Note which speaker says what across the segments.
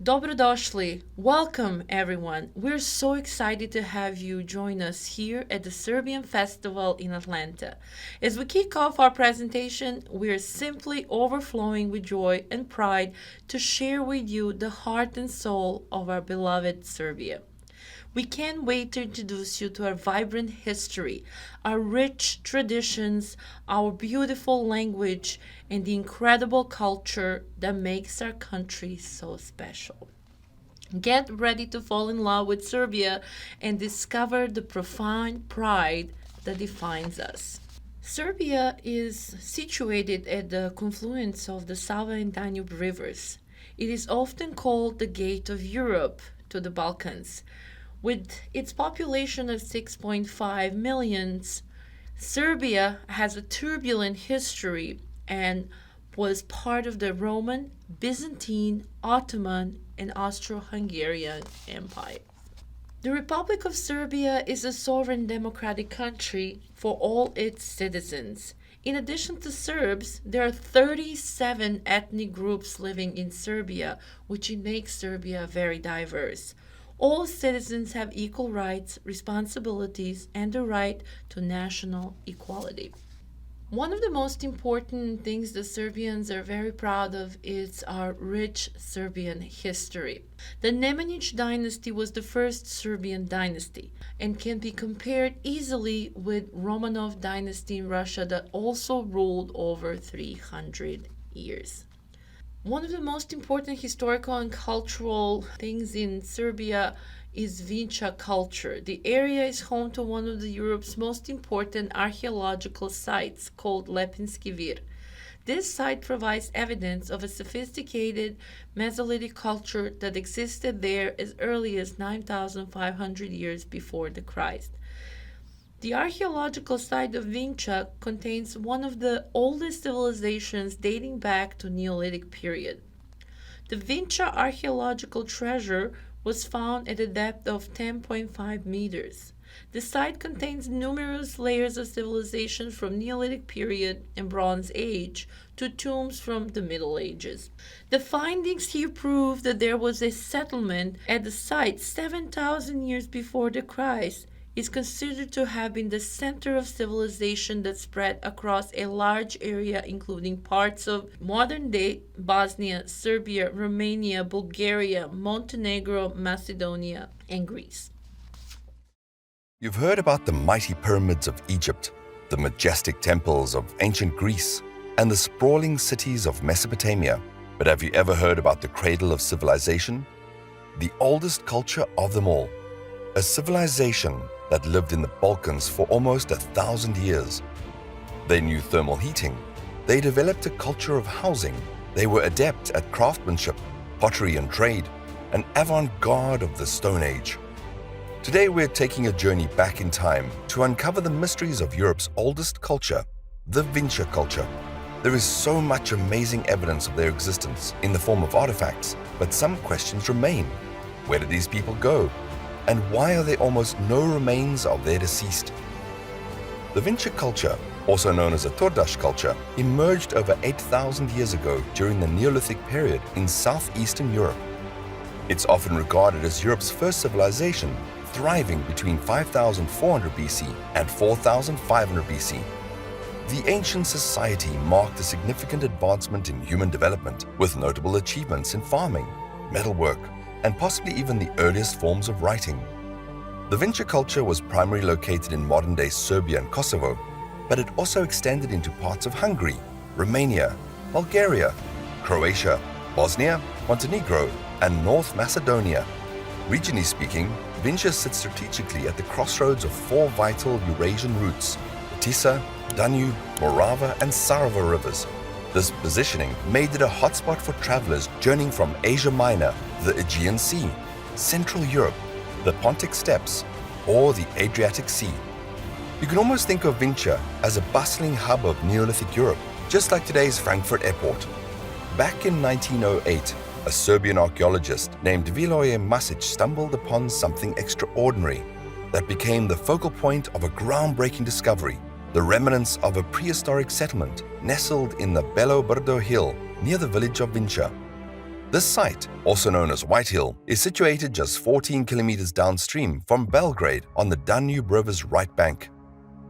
Speaker 1: Dobrodošli. Welcome, everyone. We're so excited to have you join us here at the Serbian Festival in Atlanta. As we kick off our presentation, we're simply overflowing with joy and pride to share with you the heart and soul of our beloved Serbia. We can't wait to introduce you to our vibrant history, our rich traditions, our beautiful language, and the incredible culture that makes our country so special. Get ready to fall in love with Serbia and discover the profound pride that defines us. Serbia is situated at the confluence of the Sava and Danube rivers. It is often called the Gate of Europe to the Balkans. With its population of 6.5 million, Serbia has a turbulent history and was part of the Roman, Byzantine, Ottoman, and Austro-Hungarian Empire. The Republic of Serbia is a sovereign democratic country for all its citizens. In addition to Serbs, there are 37 ethnic groups living in Serbia, which makes Serbia very diverse. All citizens have equal rights, responsibilities, and the right to national equality. One of the most important things the Serbians are very proud of is our rich Serbian history. The Nemanjić dynasty was the first Serbian dynasty and can be compared easily with Romanov dynasty in Russia that also ruled over 300 years. One of the most important historical and cultural things in Serbia is Vinča culture. The area is home to one of Europe's most important archaeological sites called Lepinski Vir. This site provides evidence of a sophisticated Mesolithic culture that existed there as early as 9,500 years before the Christ. The archaeological site of Vinča contains one of the oldest civilizations dating back to Neolithic period. The Vinča archaeological treasure was found at a depth of 10.5 meters. The site contains numerous layers of civilization from Neolithic period and Bronze Age to tombs from the Middle Ages. The findings here prove that there was a settlement at the site 7,000 years before the Christ. Is considered to have been the center of civilization that spread across a large area including parts of modern-day Bosnia, Serbia, Romania, Bulgaria, Montenegro, Macedonia, and Greece.
Speaker 2: You've heard about the mighty pyramids of Egypt, the majestic temples of ancient Greece, and the sprawling cities of Mesopotamia. But have you ever heard about the cradle of civilization? The oldest culture of them all. A civilization that lived in the Balkans for almost 1,000 years. They knew thermal heating. They developed a culture of housing. They were adept at craftsmanship, pottery and trade, an avant-garde of the Stone Age. Today we're taking a journey back in time to uncover the mysteries of Europe's oldest culture, the Vinča culture. There is so much amazing evidence of their existence in the form of artifacts, but some questions remain. Where did these people go? And why are there almost no remains of their deceased? The Vinča culture, also known as the Tordash culture, emerged over 8,000 years ago during the Neolithic period in southeastern Europe. It's often regarded as Europe's first civilization, thriving between 5,400 BC and 4,500 BC. The ancient society marked a significant advancement in human development, with notable achievements in farming, metalwork, and possibly even the earliest forms of writing. The Vinča culture was primarily located in modern-day Serbia and Kosovo, but it also extended into parts of Hungary, Romania, Bulgaria, Croatia, Bosnia, Montenegro, and North Macedonia. Regionally speaking, Vinča sits strategically at the crossroads of four vital Eurasian routes, the Tisa, Danube, Morava, and Sarava rivers. This positioning made it a hotspot for travelers journeying from Asia Minor, the Aegean Sea, Central Europe, the Pontic Steppes, or the Adriatic Sea. You can almost think of Vinča as a bustling hub of Neolithic Europe, just like today's Frankfurt Airport. Back in 1908, a Serbian archaeologist named Viloje Masic stumbled upon something extraordinary that became the focal point of a groundbreaking discovery, the remnants of a prehistoric settlement nestled in the Belo Brdo hill near the village of Vinča. This site, also known as Whitehill, is situated just 14 kilometers downstream from Belgrade on the Danube River's right bank.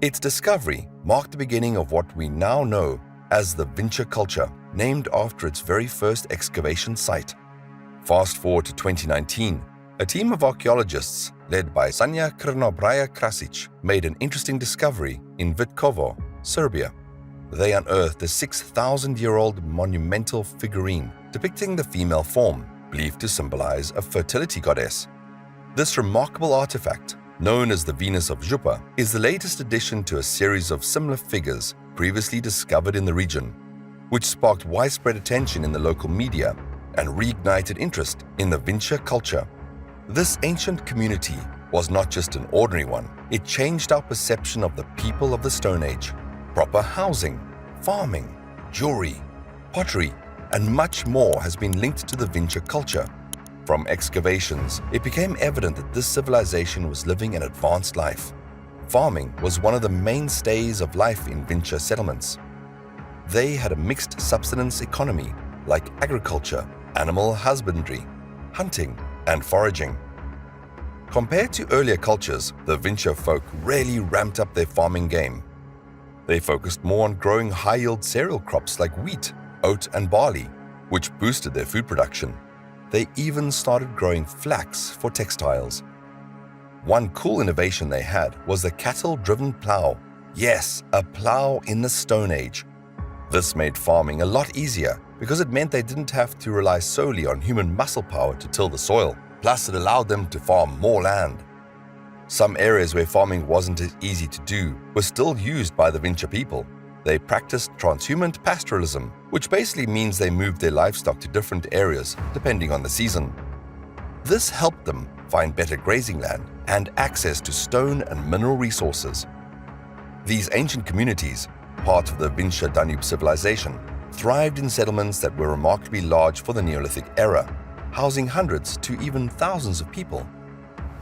Speaker 2: Its discovery marked the beginning of what we now know as the Vinča culture, named after its very first excavation site. Fast forward to 2019, a team of archaeologists led by Sanja Crnobraja Krasic made an interesting discovery in Vitkovo, Serbia. They unearthed a 6,000-year-old monumental figurine depicting the female form, believed to symbolize a fertility goddess. This remarkable artifact, known as the Venus of Jupa, is the latest addition to a series of similar figures previously discovered in the region, which sparked widespread attention in the local media and reignited interest in the Vinča culture. This ancient community was not just an ordinary one, it changed our perception of the people of the Stone Age. Proper housing, farming, jewelry, pottery, and much more has been linked to the Vinča culture. From excavations, it became evident that this civilization was living an advanced life. Farming was one of the mainstays of life in Vinča settlements. They had a mixed subsistence economy like agriculture, animal husbandry, hunting, and foraging. Compared to earlier cultures, the Vinča folk really ramped up their farming game. They focused more on growing high-yield cereal crops like wheat, oat, and barley, which boosted their food production. They even started growing flax for textiles. One cool innovation they had was the cattle-driven plow. Yes, a plow in the Stone Age. This made farming a lot easier because it meant they didn't have to rely solely on human muscle power to till the soil. Plus, it allowed them to farm more land. Some areas where farming wasn't as easy to do were still used by the Vinča people. They practiced transhumant pastoralism, which basically means they moved their livestock to different areas depending on the season. This helped them find better grazing land and access to stone and mineral resources. These ancient communities, part of the Vinča Danube civilization, thrived in settlements that were remarkably large for the Neolithic era, housing hundreds to even thousands of people.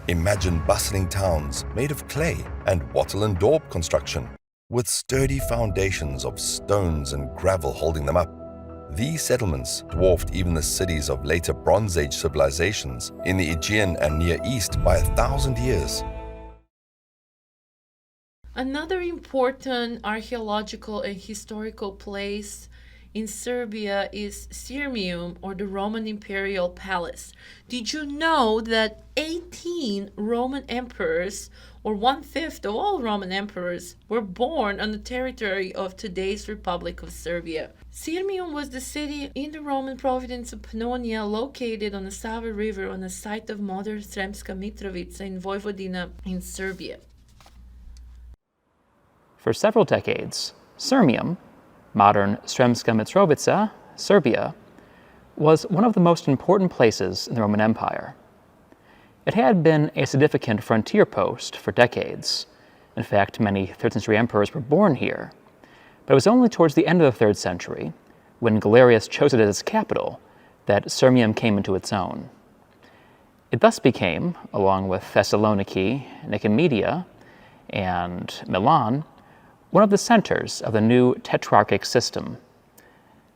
Speaker 2: Imagine bustling towns made of clay and wattle and daub construction, with sturdy foundations of stones and gravel holding them up. These settlements dwarfed even the cities of later Bronze Age civilizations in the Aegean and Near East by 1,000 years.
Speaker 1: Another important archaeological and historical place in Serbia is Sirmium, or the Roman Imperial Palace. Did you know that 18 Roman emperors, or 1/5 of all Roman emperors, were born on the territory of today's Republic of Serbia? Sirmium was the city in the Roman province of Pannonia, located on the Sava River on the site of modern Sremska Mitrovica in Vojvodina in Serbia.
Speaker 3: For several decades, Sirmium, modern Sremska Mitrovica, Serbia, was one of the most important places in the Roman Empire. It had been a significant frontier post for decades. In fact, many 3rd century emperors were born here. But it was only towards the end of the 3rd century, when Galerius chose it as its capital, that Sirmium came into its own. It thus became, along with Thessaloniki, Nicomedia, and Milan, one of the centers of the new tetrarchic system.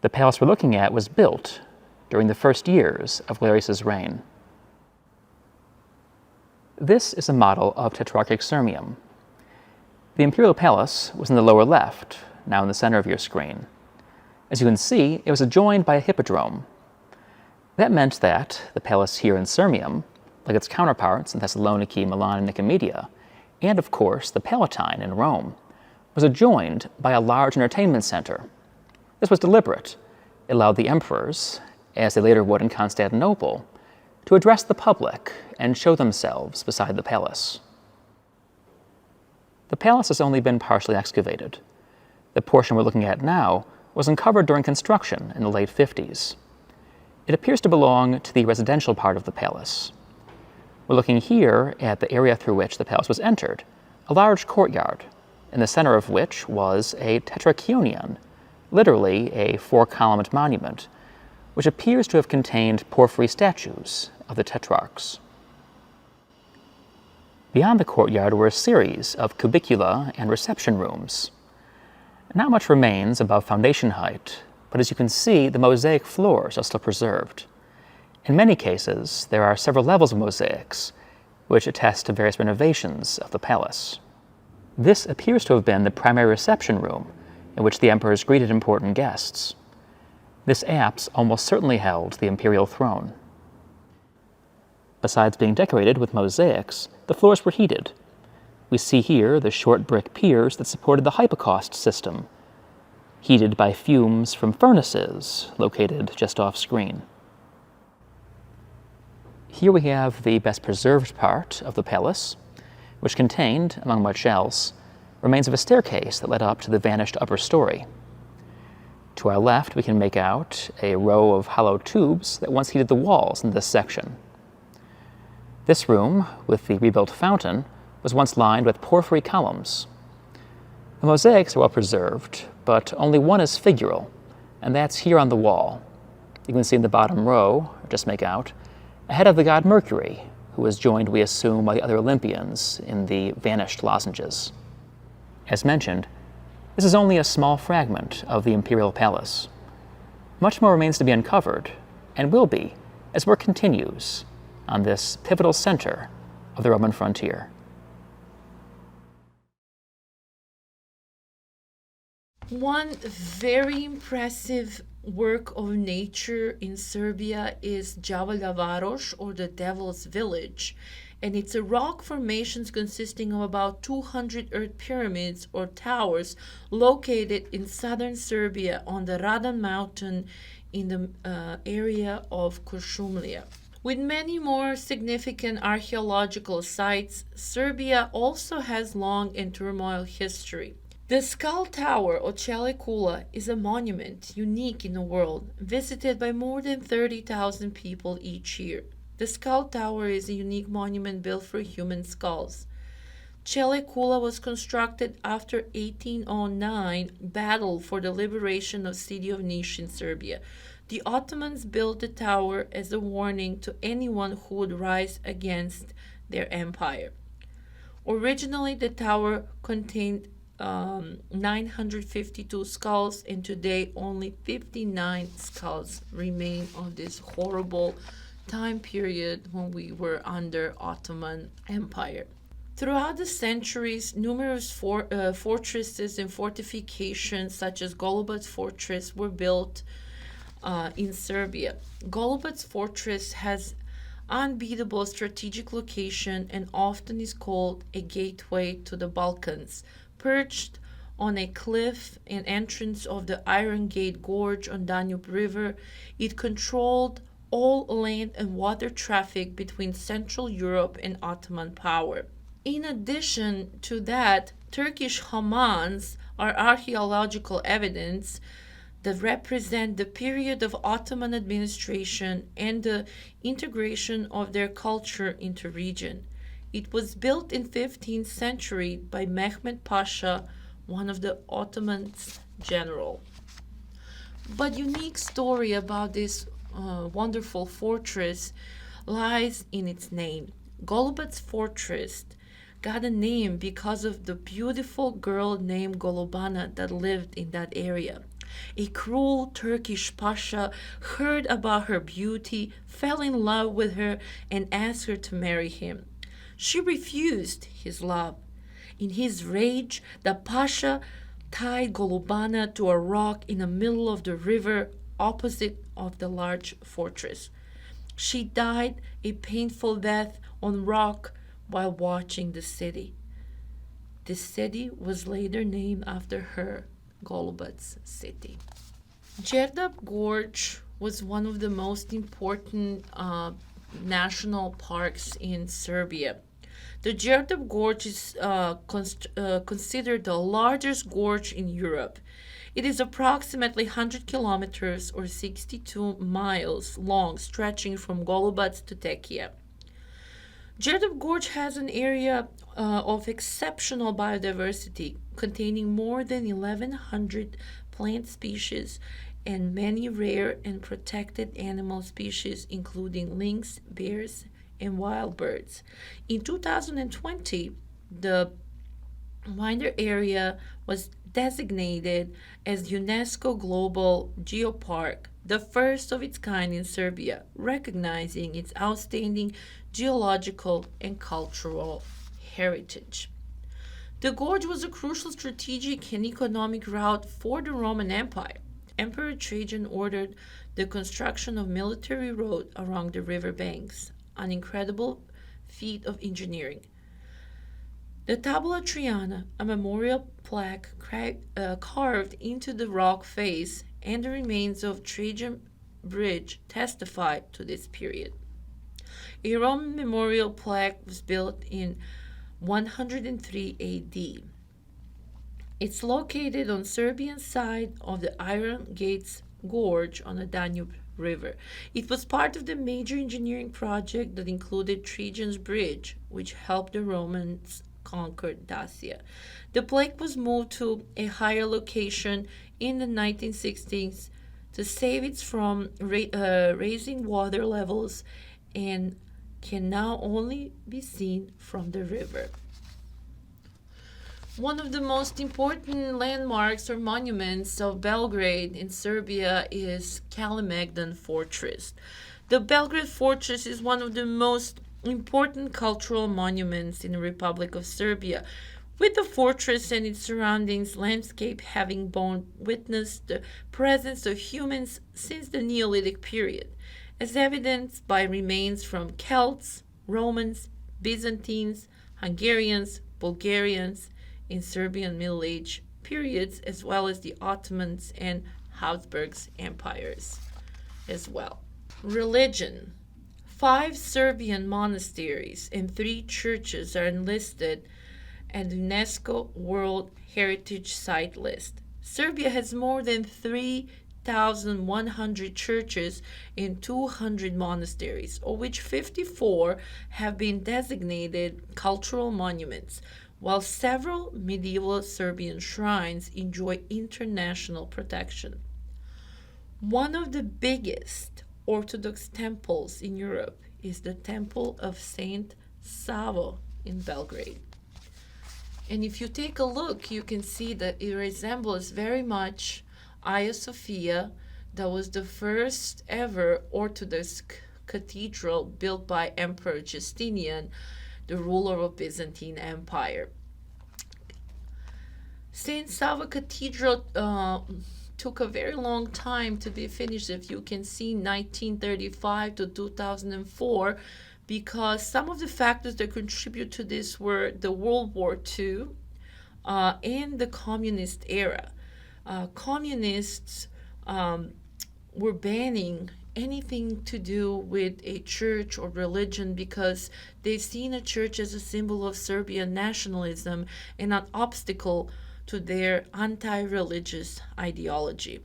Speaker 3: The palace we're looking at was built during the first years of Galerius's reign. This is a model of tetrarchic Sirmium. The imperial palace was in the lower left, now in the center of your screen. As you can see, it was adjoined by a hippodrome. That meant that the palace here in Sirmium, like its counterparts in Thessaloniki, Milan, and Nicomedia, and of course the Palatine in Rome, was adjoined by a large entertainment center. This was deliberate. It allowed the emperors, as they later would in Constantinople, to address the public and show themselves beside the palace. The palace has only been partially excavated. The portion we're looking at now was uncovered during construction in the late 50s. It appears to belong to the residential part of the palace. We're looking here at the area through which the palace was entered, a large courtyard, in the center of which was a tetrarchionion, literally a 4-columned monument, which appears to have contained porphyry statues of the tetrarchs. Beyond the courtyard were a series of cubicula and reception rooms. Not much remains above foundation height, but as you can see, the mosaic floors are still preserved. In many cases, there are several levels of mosaics, which attest to various renovations of the palace. This appears to have been the primary reception room in which the emperors greeted important guests. This apse almost certainly held the imperial throne. Besides being decorated with mosaics, the floors were heated. We see here the short brick piers that supported the hypocaust system, heated by fumes from furnaces located just off-screen. Here we have the best preserved part of the palace, which contained, among much else, remains of a staircase that led up to the vanished upper story. To our left, we can make out a row of hollow tubes that once heated the walls in this section. This room, with the rebuilt fountain, was once lined with porphyry columns. The mosaics are well preserved, but only one is figural, and that's here on the wall. You can see in the bottom row, or just make out, a head of the god Mercury, who was joined, we assume, by the other Olympians in the vanished lozenges. As mentioned, this is only a small fragment of the imperial palace. Much more remains to be uncovered, and will be, as work continues on this pivotal center of the Roman frontier.
Speaker 1: One very impressive work of nature in Serbia is Đavolja Varoš, or the Devil's Village, and it's a rock formation consisting of about 200 earth pyramids or towers located in southern Serbia on the Radan mountain in the area of Kuršumlija. With many more significant archaeological sites, Serbia also has long and turmoil history. The Skull Tower, or Čele Kula, is a monument unique in the world, visited by more than 30,000 people each year. The Skull Tower is a unique monument built for human skulls. Čele Kula was constructed after 1809 battle for the liberation of city of Niš in Serbia. The Ottomans built the tower as a warning to anyone who would rise against their empire. Originally, the tower contained 952 skulls, and today only 59 skulls remain of this horrible time period when we were under Ottoman Empire. Throughout the centuries, numerous fortresses and fortifications, such as Golubac Fortress, were built in Serbia. Golubac Fortress has unbeatable strategic location and often is called a gateway to the Balkans. Perched on a cliff and entrance of the Iron Gate Gorge on Danube River, it controlled all land and water traffic between Central Europe and Ottoman power. In addition to that, Turkish hamans are archaeological evidence that represent the period of Ottoman administration and the integration of their culture into region. It was built in 15th century by Mehmed Pasha, one of the Ottomans' general. But unique story about this wonderful fortress lies in its name. Golubac Fortress got a name because of the beautiful girl named Golubana that lived in that area. A cruel Turkish pasha heard about her beauty, fell in love with her, and asked her to marry him. She refused his love. In his rage, the pasha tied Golubana to a rock in the middle of the river opposite of the large fortress. She died a painful death on rock while watching the city. The city was later named after her, Golubac city. Đerdap Gorge was one of the most important national parks in Serbia. The Đerdap Gorge is considered the largest gorge in Europe. It is approximately 100 kilometers or 62 miles long, stretching from Golubac to Tekija. Đerdap Gorge has an area of exceptional biodiversity, containing more than 1,100 plant species and many rare and protected animal species, including lynx, bears, and wild birds. In 2020, the wider area was designated as UNESCO Global Geopark, the first of its kind in Serbia, recognizing its outstanding geological and cultural heritage. The gorge was a crucial strategic and economic route for the Roman Empire. Emperor Trajan ordered the construction of military road along the river banks, an incredible feat of engineering. The Tabula Triana, a memorial plaque carved into the rock face, and the remains of Trajan Bridge testify to this period. A Roman memorial plaque was built in 103 AD. It's located on Serbian side of the Iron Gates Gorge on the Danube River. It was part of the major engineering project that included Trajan's Bridge, which helped the Romans conquer Dacia. The plaque was moved to a higher location in the 1960s to save it from raising water levels and can now only be seen from the river. One of the most important landmarks or monuments of Belgrade in Serbia is Kalemegdan Fortress. The Belgrade Fortress is one of the most important cultural monuments in the Republic of Serbia, with the fortress and its surroundings landscape having borne witness the presence of humans since the Neolithic period, as evidenced by remains from Celts, Romans, Byzantines, Hungarians, Bulgarians, in Serbian Middle Age periods, as well as the Ottomans and Habsburg empires as well. Religion. 5 Serbian monasteries and 3 churches are enlisted at the UNESCO World Heritage Site list. Serbia has more than 3,100 churches and 200 monasteries, of which 54 have been designated cultural monuments, while several medieval Serbian shrines enjoy international protection. One of the biggest Orthodox temples in Europe is the Temple of Saint Savo in Belgrade. And if you take a look, you can see that it resembles very much Hagia Sophia, that was the first ever Orthodox cathedral built by Emperor Justinian, the ruler of Byzantine Empire. Saint Sava Cathedral took a very long time to be finished, if you can see 1935 to 2004, because some of the factors that contribute to this were the World War II and the communist era. Communists were banning anything to do with a church or religion because they've seen a church as a symbol of Serbian nationalism and an obstacle to their anti-religious ideology.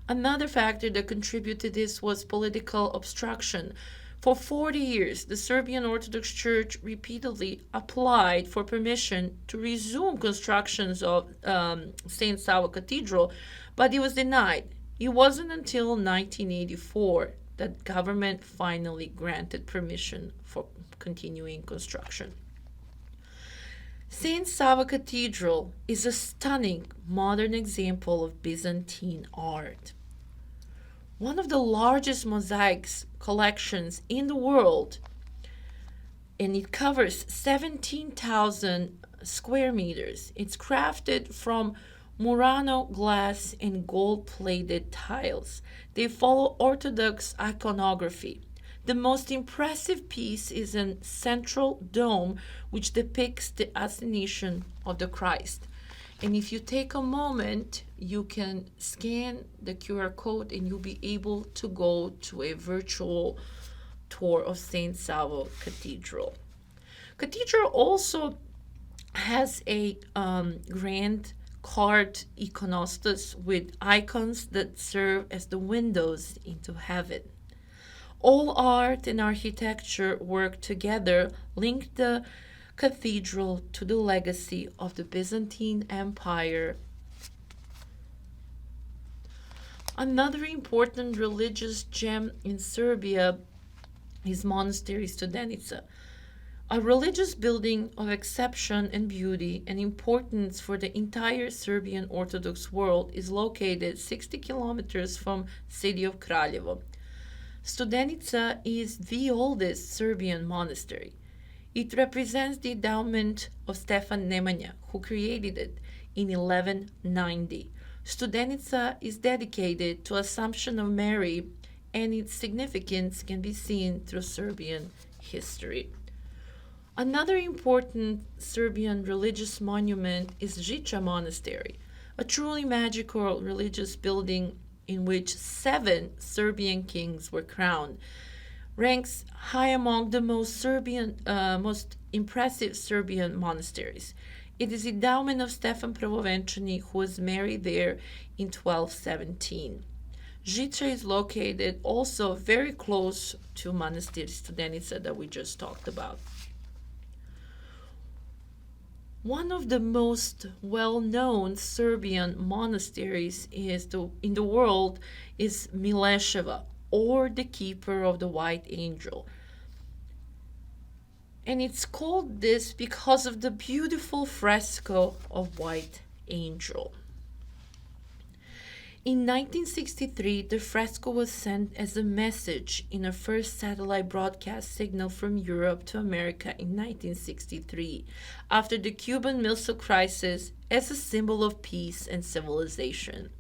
Speaker 1: Another factor that contributed to this was political obstruction. For 40 years, the Serbian Orthodox Church repeatedly applied for permission to resume constructions of St. Sava Cathedral, but it was denied. It wasn't until 1984 that government finally granted permission for continuing construction. St. Sava Cathedral is a stunning modern example of Byzantine art. One of the largest mosaics collections in the world, and it covers 17,000 square meters. It's crafted from Murano glass and gold-plated tiles. They follow Orthodox iconography. The most impressive piece is a central dome which depicts the Ascension of the Christ. And if you take a moment, you can scan the QR code and you'll be able to go to a virtual tour of St. Savo Cathedral. Cathedral also has a grand carved iconostas with icons that serve as the windows into heaven. All art and architecture work together, link the cathedral to the legacy of the Byzantine Empire. Another important religious gem in Serbia is Monastery Studenica. A religious building of exception and beauty and importance for the entire Serbian Orthodox world is located 60 kilometers from city of Kraljevo. Studenica is the oldest Serbian monastery. It represents the endowment of Stefan Nemanja, who created it in 1190. Studenica is dedicated to Assumption of Mary, and its significance can be seen through Serbian history. Another important Serbian religious monument is Žiča Monastery, a truly magical religious building in which 7 Serbian kings were crowned. Ranks high among the most impressive Serbian monasteries. It is the endowment of Stefan Prvovenčani, who was married there in 1217. Žiča is located also very close to Manastir Studenica that we just talked about. One of the most well-known Serbian monasteries in the world is Mileševa, or the Keeper of the White Angel. And it's called this because of the beautiful fresco of White Angel. In 1963, the fresco was sent as a message in a first satellite broadcast signal from Europe to America in 1963, after the Cuban Missile Crisis, as a symbol of peace and civilization.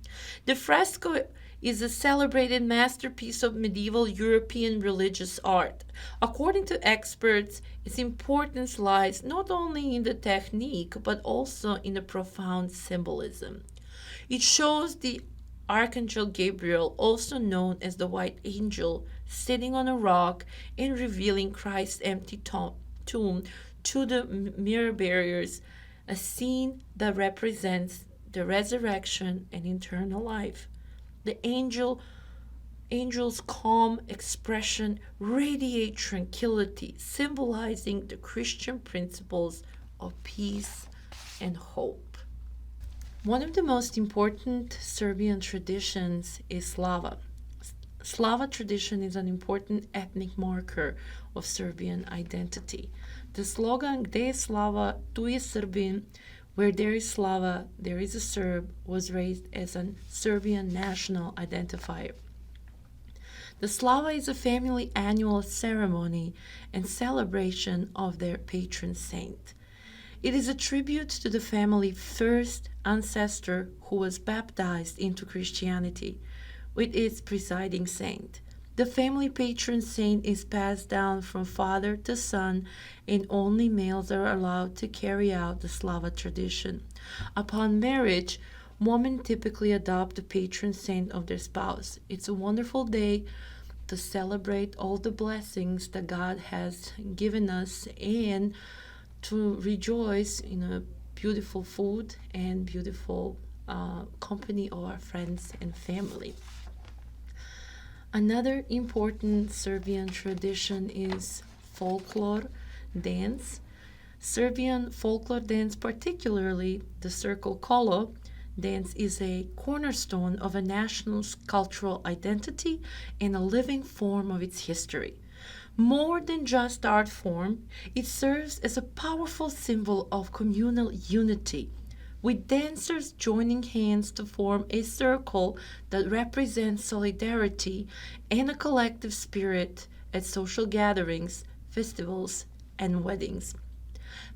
Speaker 1: The fresco is a celebrated masterpiece of medieval European religious art. According to experts, its importance lies not only in the technique, but also in the profound symbolism. It shows the Archangel Gabriel, also known as the White Angel, sitting on a rock and revealing Christ's empty tomb to the mirror bearers, a scene that represents the resurrection and eternal life. The angel's calm expression radiates tranquility, symbolizing the Christian principles of peace and hope. One of the most important Serbian traditions is Slava. Slava tradition is an important ethnic marker of Serbian identity. The slogan "Gde je Slava, tu je Srbin," where there is Slava, there is a Serb, was raised as a Serbian national identifier. The Slava is a family annual ceremony and celebration of their patron saint. It is a tribute to the family's first ancestor who was baptized into Christianity, with its presiding saint. The family patron saint is passed down from father to son, and only males are allowed to carry out the Slava tradition. Upon marriage, women typically adopt the patron saint of their spouse. It's a wonderful day to celebrate all the blessings that God has given us and to rejoice in a beautiful food and beautiful company of our friends and family. Another important Serbian tradition is folklore dance. Serbian folklore dance, particularly the circle kolo dance, is a cornerstone of a national's cultural identity and a living form of its history. More than just art form, it serves as a powerful symbol of communal unity, with dancers joining hands to form a circle that represents solidarity and a collective spirit at social gatherings, festivals, and weddings.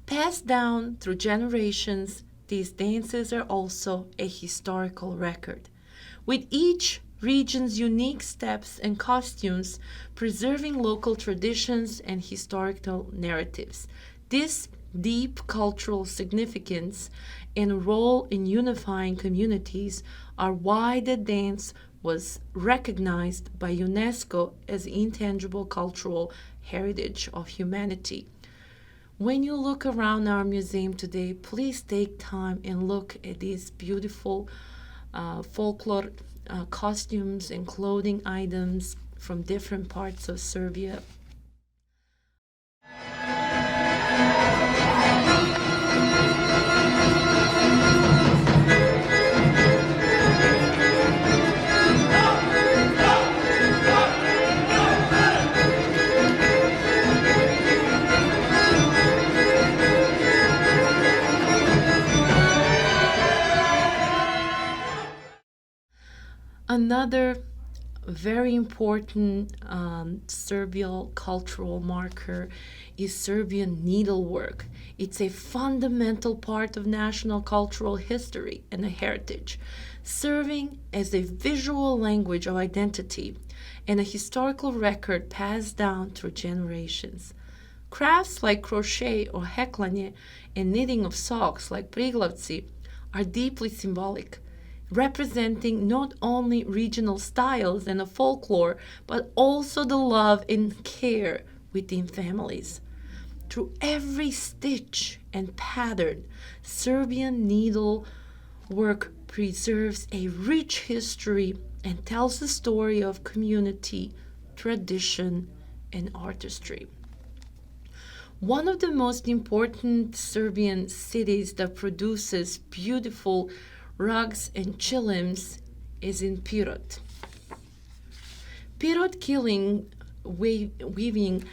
Speaker 1: Passed down through generations, these dances are also a historical record, with each region's unique steps and costumes preserving local traditions and historical narratives. This deep cultural significance and role in unifying communities are why the dance was recognized by UNESCO as intangible cultural heritage of humanity. When you look around our museum today, please take time and look at these beautiful folklore costumes and clothing items from different parts of Serbia. Another very important Serbian cultural marker is Serbian needlework. It's a fundamental part of national cultural history and heritage, serving as a visual language of identity and a historical record passed down through generations. Crafts like crochet or heklanje and knitting of socks like priglavci are deeply symbolic, representing not only regional styles and a folklore, but also the love and care within families. Through every stitch and pattern, Serbian needlework preserves a rich history and tells the story of community, tradition, and artistry. One of the most important Serbian cities that produces beautiful rugs and chilims is in Pirot. Pirot killing weaving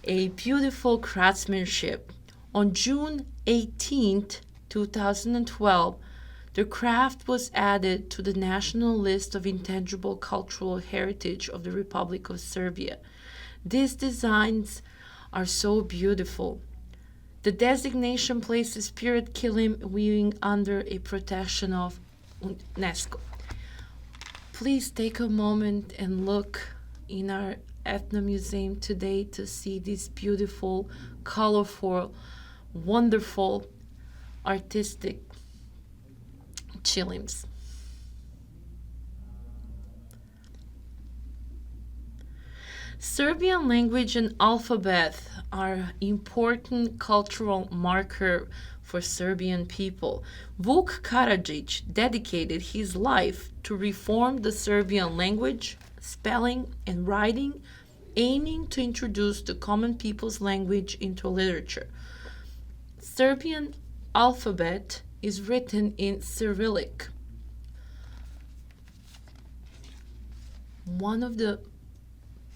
Speaker 1: a beautiful craftsmanship. On June 18th, 2012, the craft was added to the National List of Intangible Cultural Heritage of the Republic of Serbia. These designs are so beautiful. The designation places Pirot kilim weaving under a protection of UNESCO. Please take a moment and look in our Ethno Museum today to see these beautiful, colorful, wonderful, artistic chilims. Serbian language and alphabet are important cultural marker for Serbian people. Vuk Karadžić dedicated his life to reform the Serbian language, spelling, and writing, aiming to introduce the common people's language into literature. Serbian alphabet is written in Cyrillic. One of the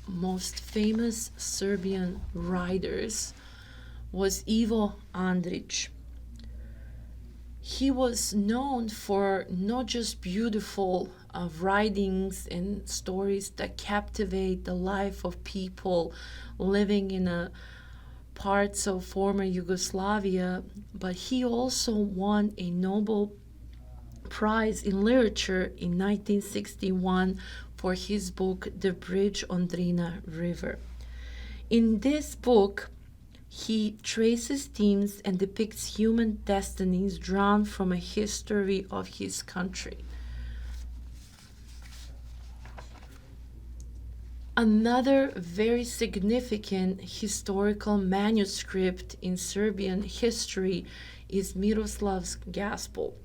Speaker 1: most famous Serbian writers was Ivo Andrić. He was known for not just beautiful writings and stories that captivate the life of people living in parts of former Yugoslavia, but he also won a Nobel Prize in Literature in 1961 for his book The Bridge on Drina River. In this book, he traces themes and depicts human destinies drawn from a history of his country. Another very significant historical manuscript in Serbian history is Miroslav's Gospel.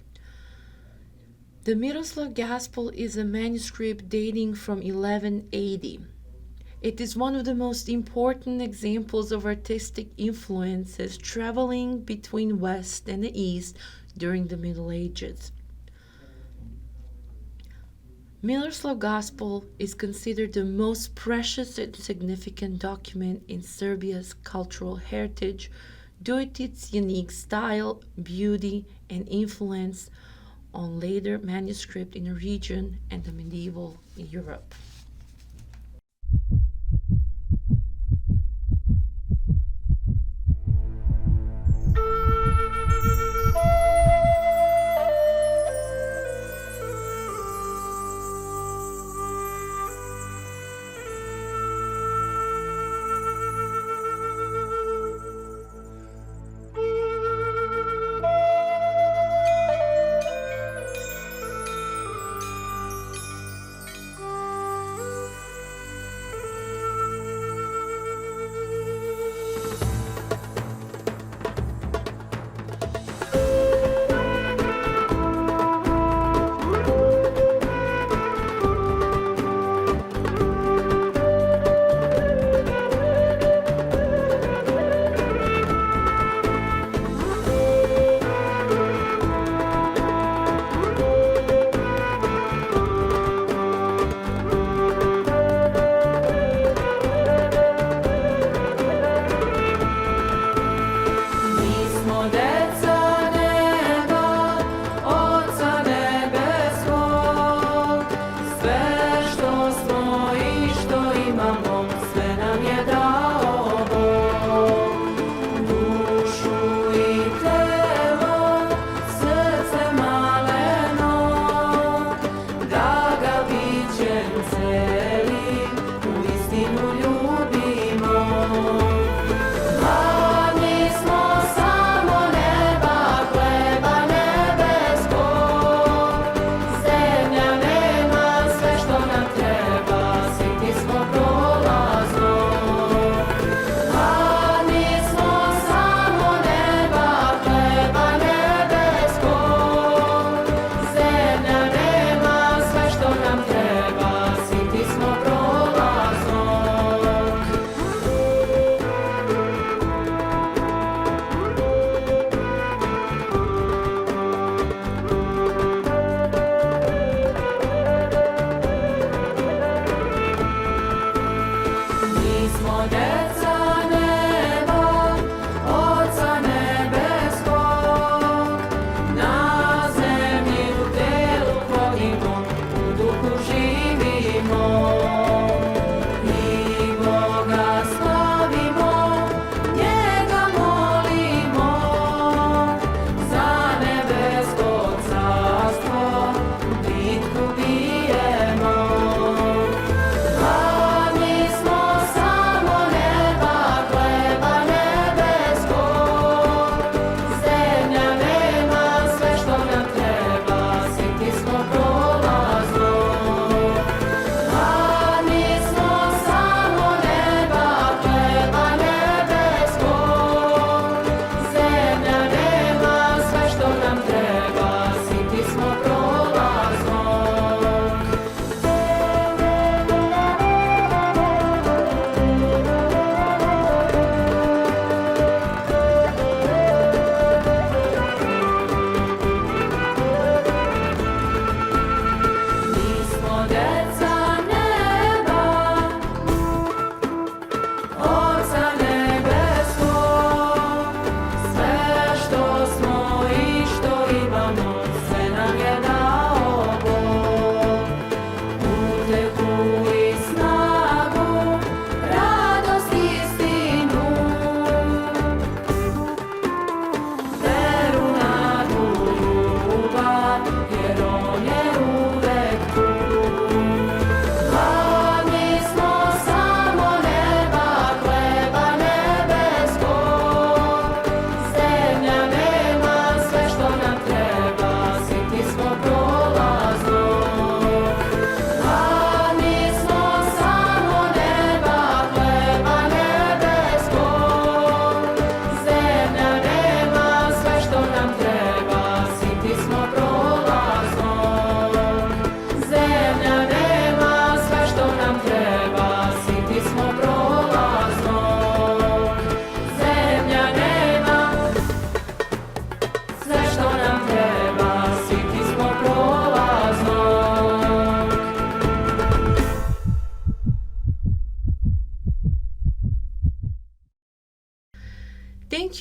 Speaker 1: The Miroslav Gospel is a manuscript dating from 1180. It is one of the most important examples of artistic influences traveling between West and the East during the Middle Ages. Miroslav Gospel is considered the most precious and significant document in Serbia's cultural heritage due to its unique style, beauty, and influence on later manuscript in the region and the medieval Europe.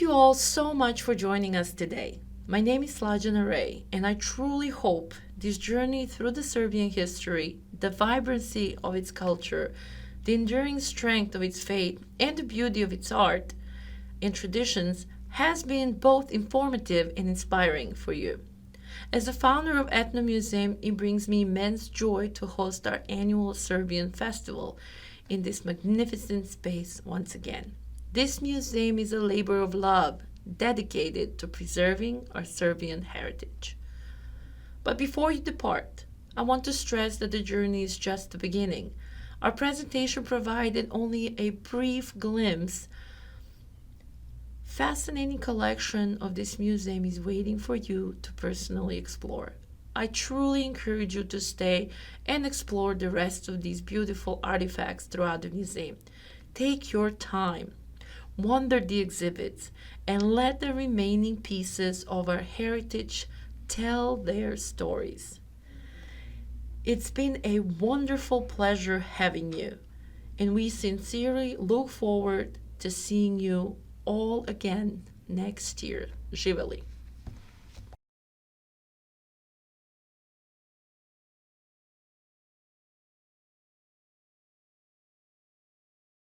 Speaker 1: you all so much for joining us today. My name is Slađana Ray, and I truly hope this journey through the Serbian history, the vibrancy of its culture, the enduring strength of its faith, and the beauty of its art and traditions has been both informative and inspiring for you. As the founder of Ethno Museum, it brings me immense joy to host our annual Serbian festival in this magnificent space once again. This museum is a labor of love dedicated to preserving our Serbian heritage. But before you depart, I want to stress that the journey is just the beginning. Our presentation provided only a brief glimpse. Fascinating collection of this museum is waiting for you to personally explore. I truly encourage you to stay and explore the rest of these beautiful artifacts throughout the museum. Take your time, wander the exhibits, and let the remaining pieces of our heritage tell their stories. It's been a wonderful pleasure having you, and we sincerely look forward to seeing you all again next year. Živeli!